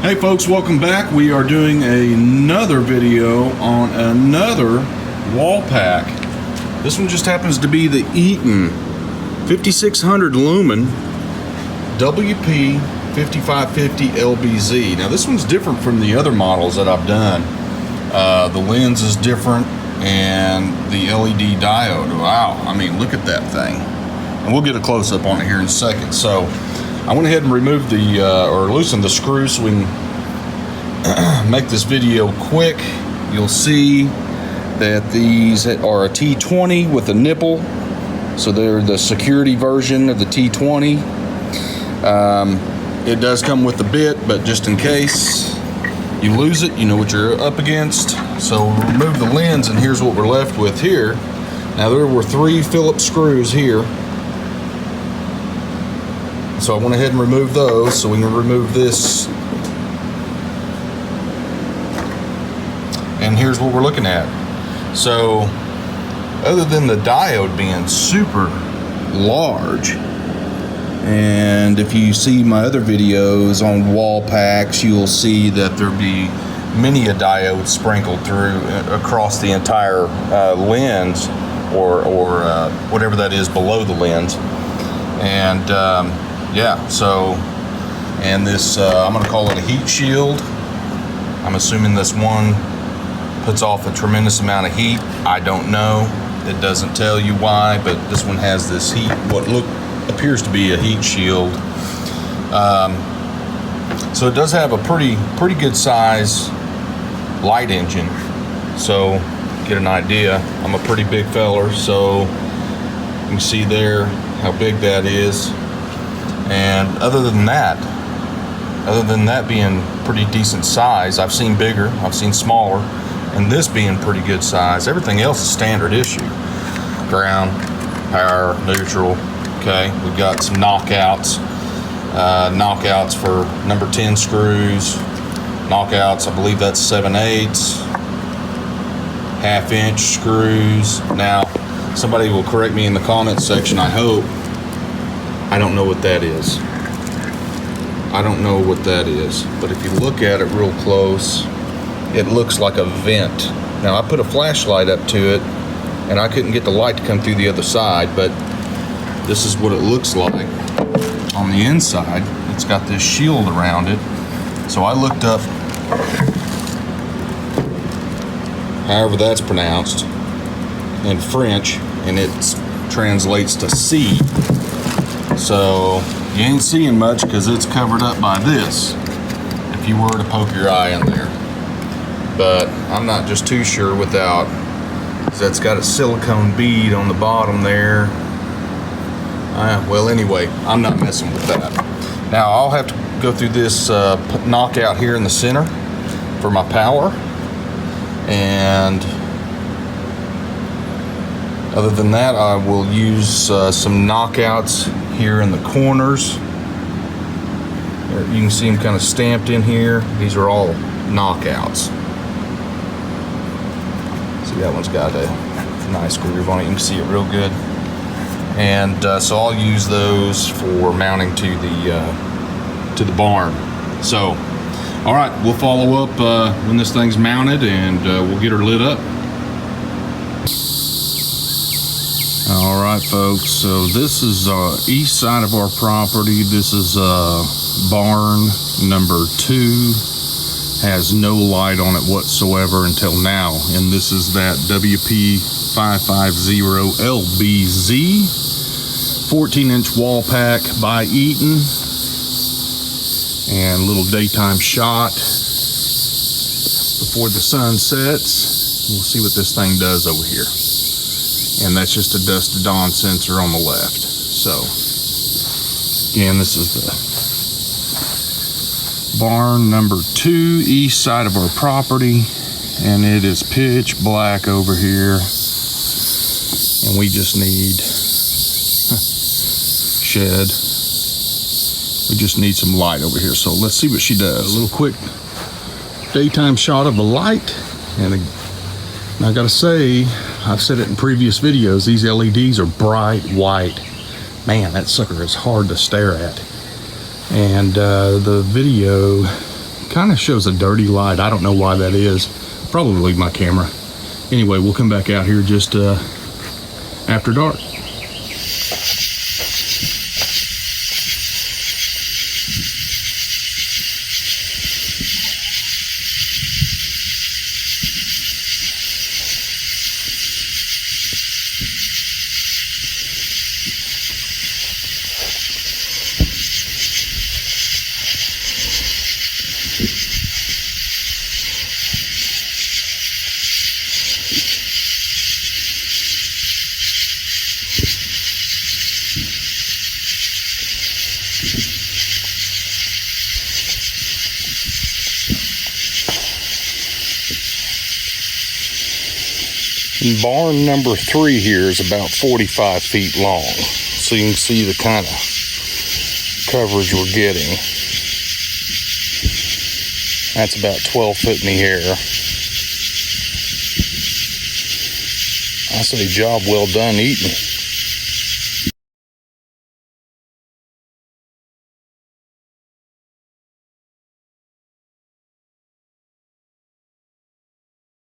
Hey folks, welcome back. We are doing another video on another wall pack. This one just happens to be the EATON 5600 Lumen WP5550LBZ. Now this one's different from the other models that I've done. The lens is different and the LED diode. Wow, I mean, look at that thing. And we'll get a close-up on it here in a second. So I went ahead and removed the, or loosened the screw so we can make this video quick. You'll see that these are a T20 with a nipple. So they're the security version of the T20. It does come with the bit, but just in case you lose it, you know what you're up against. So we'll remove the lens, and here's what we're left with here. Now there were 3 Phillips screws here. So I went ahead and removed those, so we can remove this. And here's what we're looking at. So other than the diode being super large, and if you see my other videos on wall packs, you'll see that there'll be many a diode sprinkled through across the entire lens, or whatever that is below the lens. And yeah, so, and this, I'm gonna call it a heat shield. I'm assuming this one puts off a tremendous amount of heat. I don't know. It doesn't tell you why, but this one has this heat, what appears to be a heat shield. So it does have a pretty good size light engine. So get an idea, I'm a pretty big feller, so you can see there how big that is. And other than that being pretty decent size, I've seen bigger, I've seen smaller, and this being pretty good size, everything else is standard issue. Ground, power, neutral. Okay, we've got some knockouts. Knockouts for number 10 screws. Knockouts, I believe that's 7/8. Half-inch screws. Now, somebody will correct me in the comments section, I hope. I don't know what that is. I don't know what that is. But if you look at it real close, it looks like a vent. Now, I put a flashlight up to it, and I couldn't get the light to come through the other side, but this is what it looks like on the inside. It's got this shield around it. So I looked up, however that's pronounced, in French, and it translates to seed. So you ain't seeing much because it's covered up by this, if you were to poke your eye in there. But I'm not just too sure without, because that's got a silicone bead on the bottom there. Well, anyway, I'm not messing with that. Now I'll have to go through this knockout here in the center for my power. And other than that, I will use some knockouts here in the corners. You can see them kind of stamped in here. These are all knockouts. See, that one's got a nice groove on it. You can see it real good. And so I'll use those for mounting to the barn. So, all right, we'll follow up when this thing's mounted, and we'll get her lit up. All right, folks, so this is east side of our property. This is barn number 2. Has no light on it whatsoever until now. And this is that WP5550LBZ 14-inch wall pack by EATON. And a little daytime shot before the sun sets. We'll see what this thing does over here. And that's just a dusk to dawn sensor on the left. So again, this is the barn number 2, east side of our property, and it is pitch black over here, and we just need shed. We just need some light over here. So let's see what she does. A little quick daytime shot of the light, and I gotta say, I've said it in previous videos, these LEDs are bright white. Man, that sucker is hard to stare at. And the video kind of shows a dirty light. I don't know why that is. Probably my camera. Anyway, we'll come back out here just after dark. And barn number 3 here is about 45 feet long. So you can see the kind of coverage we're getting. That's about 12 foot in the air. I say job well done eating.